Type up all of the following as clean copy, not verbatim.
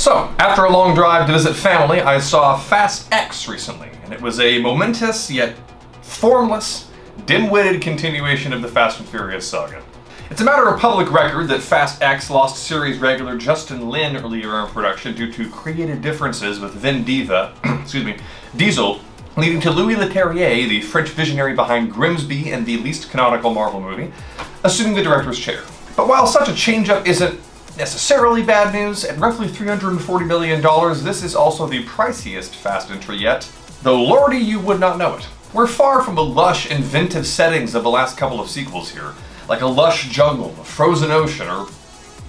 So, after a long drive to visit family, I saw Fast X recently, and it was a momentous yet formless, dim-witted continuation of the Fast and Furious saga. It's a matter of public record that Fast X lost series regular Justin Lin earlier in production due to creative differences with Diesel, leading to Louis Leterrier, the French visionary behind Grimsby and the least canonical Marvel movie, assuming the director's chair. But while such a change-up isn't necessarily bad news, at roughly $340 million, this is also the priciest Fast entry yet, though lordy you would not know it. We're far from the lush, inventive settings of the last couple of sequels here, like a lush jungle, a frozen ocean, or,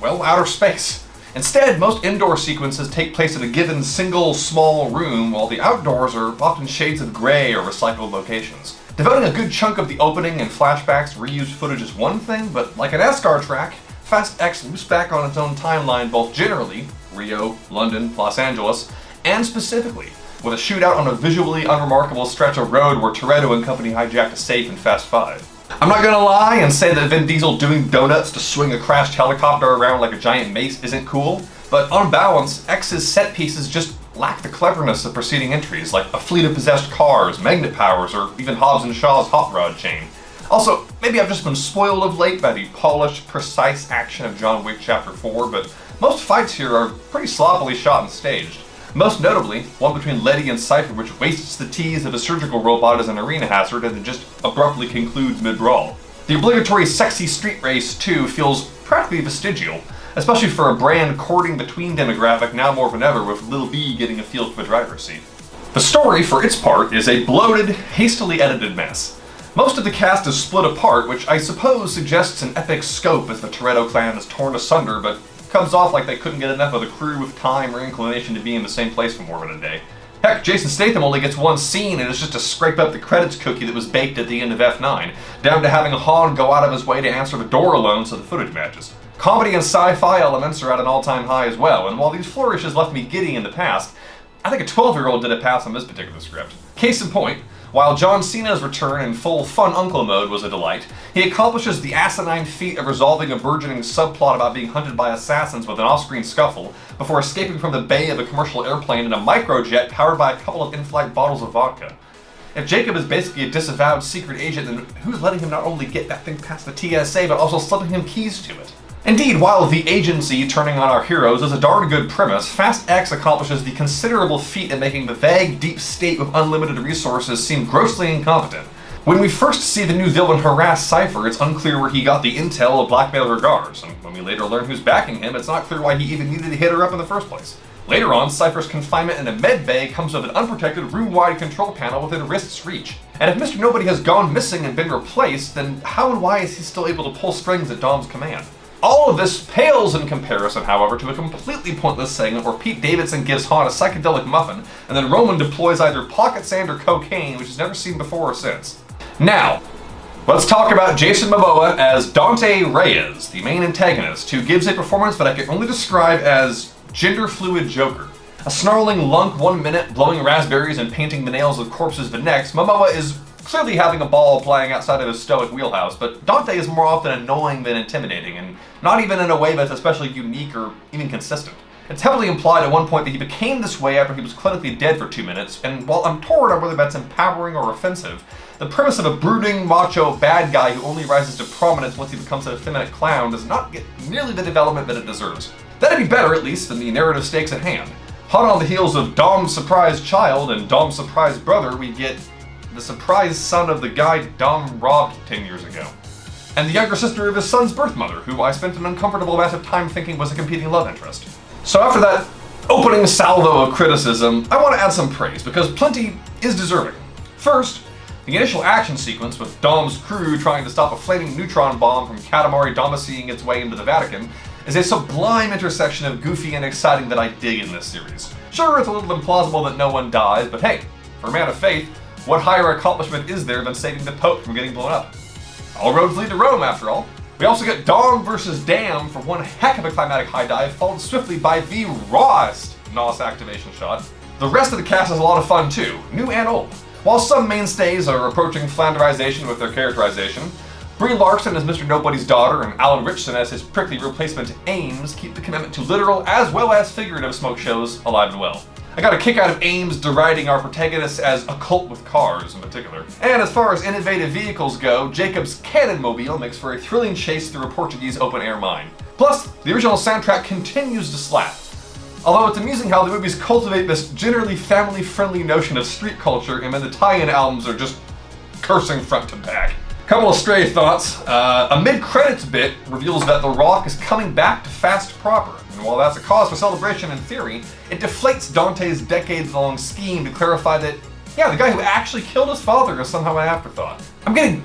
well, outer space. Instead, most indoor sequences take place in a given single, small room, while the outdoors are often shades of gray or recycled locations. Devoting a good chunk of the opening and flashbacks to reused footage is one thing, but like an NASCAR track, Fast X loops back on its own timeline both generally, Rio, London, Los Angeles, and specifically, with a shootout on a visually unremarkable stretch of road where Toretto and company hijacked a safe in Fast 5. I'm not gonna lie and say that Vin Diesel doing donuts to swing a crashed helicopter around like a giant mace isn't cool, but on balance, X's set pieces just lack the cleverness of preceding entries, like a fleet of possessed cars, magnet powers, or even Hobbs and Shaw's hot rod chain. Also, maybe I've just been spoiled of late by the polished, precise action of John Wick Chapter 4, but most fights here are pretty sloppily shot and staged. Most notably, one between Letty and Cypher, which wastes the tease of a surgical robot as an arena hazard and then just abruptly concludes mid-brawl. The obligatory sexy street race, too, feels practically vestigial, especially for a brand courting the tween demographic now more than ever, with Lil B getting a feel for the driver's seat. The story, for its part, is a bloated, hastily edited mess. Most of the cast is split apart, which I suppose suggests an epic scope as the Toretto clan is torn asunder, but comes off like they couldn't get enough of the crew with time or inclination to be in the same place for more than a day. Heck, Jason Statham only gets one scene and it's just to scrape up the credits cookie that was baked at the end of F9, down to having Han go out of his way to answer the door alone so the footage matches. Comedy and sci-fi elements are at an all-time high as well, and while these flourishes left me giddy in the past, I think a 12-year-old did a pass on this particular script. Case in point, while John Cena's return in full fun uncle mode was a delight, he accomplishes the asinine feat of resolving a burgeoning subplot about being hunted by assassins with an off-screen scuffle before escaping from the bay of a commercial airplane in a microjet powered by a couple of in-flight bottles of vodka. If Jacob is basically a disavowed secret agent, then who's letting him not only get that thing past the TSA, but also slipping him keys to it? Indeed, while the agency turning on our heroes is a darn good premise, Fast X accomplishes the considerable feat of making the vague deep state with unlimited resources seem grossly incompetent. When we first see the new villain harass Cypher, it's unclear where he got the intel of blackmail regards, and when we later learn who's backing him, it's not clear why he even needed to hit her up in the first place. Later on, Cypher's confinement in a med bay comes with an unprotected room-wide control panel within wrist's reach. And if Mr. Nobody has gone missing and been replaced, then how and why is he still able to pull strings at Dom's command? All of this pales in comparison, however, to a completely pointless segment where Pete Davidson gives Han a psychedelic muffin, and then Roman deploys either pocket sand or cocaine, which is never seen before or since. Now, let's talk about Jason Momoa as Dante Reyes, the main antagonist, who gives a performance that I can only describe as gender-fluid Joker. A snarling lunk 1 minute, blowing raspberries and painting the nails of corpses the next, Momoa is clearly having a ball playing outside of his stoic wheelhouse, but Dante is more often annoying than intimidating, and not even in a way that's especially unique or even consistent. It's heavily implied at one point that he became this way after he was clinically dead for 2 minutes, and while I'm torn on whether that's empowering or offensive, the premise of a brooding, macho, bad guy who only rises to prominence once he becomes an effeminate clown does not get nearly the development that it deserves. That'd be better, at least, than the narrative stakes at hand. Hot on the heels of Dom's surprised child and Dom's surprised brother, we get the surprised son of the guy Dom robbed 10 years ago. And the younger sister of his son's birth mother, who I spent an uncomfortable amount of time thinking was a competing love interest. So after that opening salvo of criticism, I want to add some praise, because plenty is deserving. First, the initial action sequence with Dom's crew trying to stop a flaming neutron bomb from Katamari Damacying its way into the Vatican is a sublime intersection of goofy and exciting that I dig in this series. Sure, it's a little implausible that no one dies, but hey, for a man of faith, what higher accomplishment is there than saving the Pope from getting blown up? All roads lead to Rome, after all. We also get Dom versus Dam for one heck of a climatic high dive, followed swiftly by the rawest NOS activation shot. The rest of the cast is a lot of fun too, new and old. While some mainstays are approaching Flanderization with their characterization, Brie Larson as Mr. Nobody's daughter and Alan Ritchson as his prickly replacement Ames keep the commitment to literal as well as figurative smoke shows alive and well. I got a kick out of Ames deriding our protagonists as a cult with cars in particular. And as far as innovative vehicles go, Jacob's Cannonmobile makes for a thrilling chase through a Portuguese open-air mine. Plus, the original soundtrack continues to slap. Although it's amusing how the movies cultivate this generally family-friendly notion of street culture, and then the tie-in albums are just cursing front to back. Couple of stray thoughts. A mid-credits bit reveals that The Rock is coming back to Fast proper. And while that's a cause for celebration in theory, it deflates Dante's decades-long scheme to clarify that, yeah, the guy who actually killed his father is somehow an afterthought. I'm getting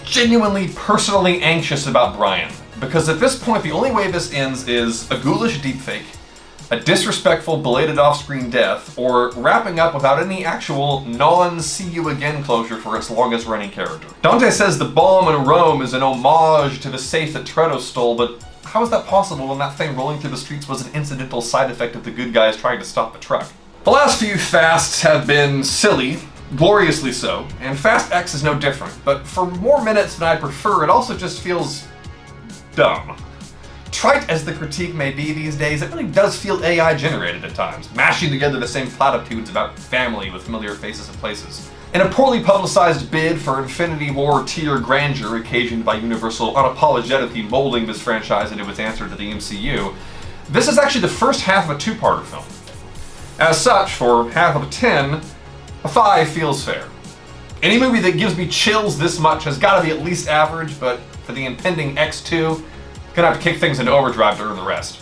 genuinely personally anxious about Brian, because at this point the only way this ends is a ghoulish deepfake, a disrespectful belated off-screen death, or wrapping up without any actual non-see-you-again closure for its longest-running character. Dante says the bomb in Rome is an homage to the safe that Toretto stole, but how is that possible when that thing rolling through the streets was an incidental side effect of the good guys trying to stop the truck? The last few Fasts have been silly, gloriously so, and Fast X is no different, but for more minutes than I prefer, it also just feels dumb. Trite as the critique may be these days, it really does feel AI generated at times, mashing together the same platitudes about family with familiar faces and places. In a poorly publicized bid for Infinity War tier grandeur occasioned by Universal unapologetically molding this franchise into its answer to the MCU, this is actually the first half of a two-parter film. As such, for half of a 10, a 5 feels fair. Any movie that gives me chills this much has got to be at least average, but for the impending X2, gonna have to kick things into overdrive to earn the rest.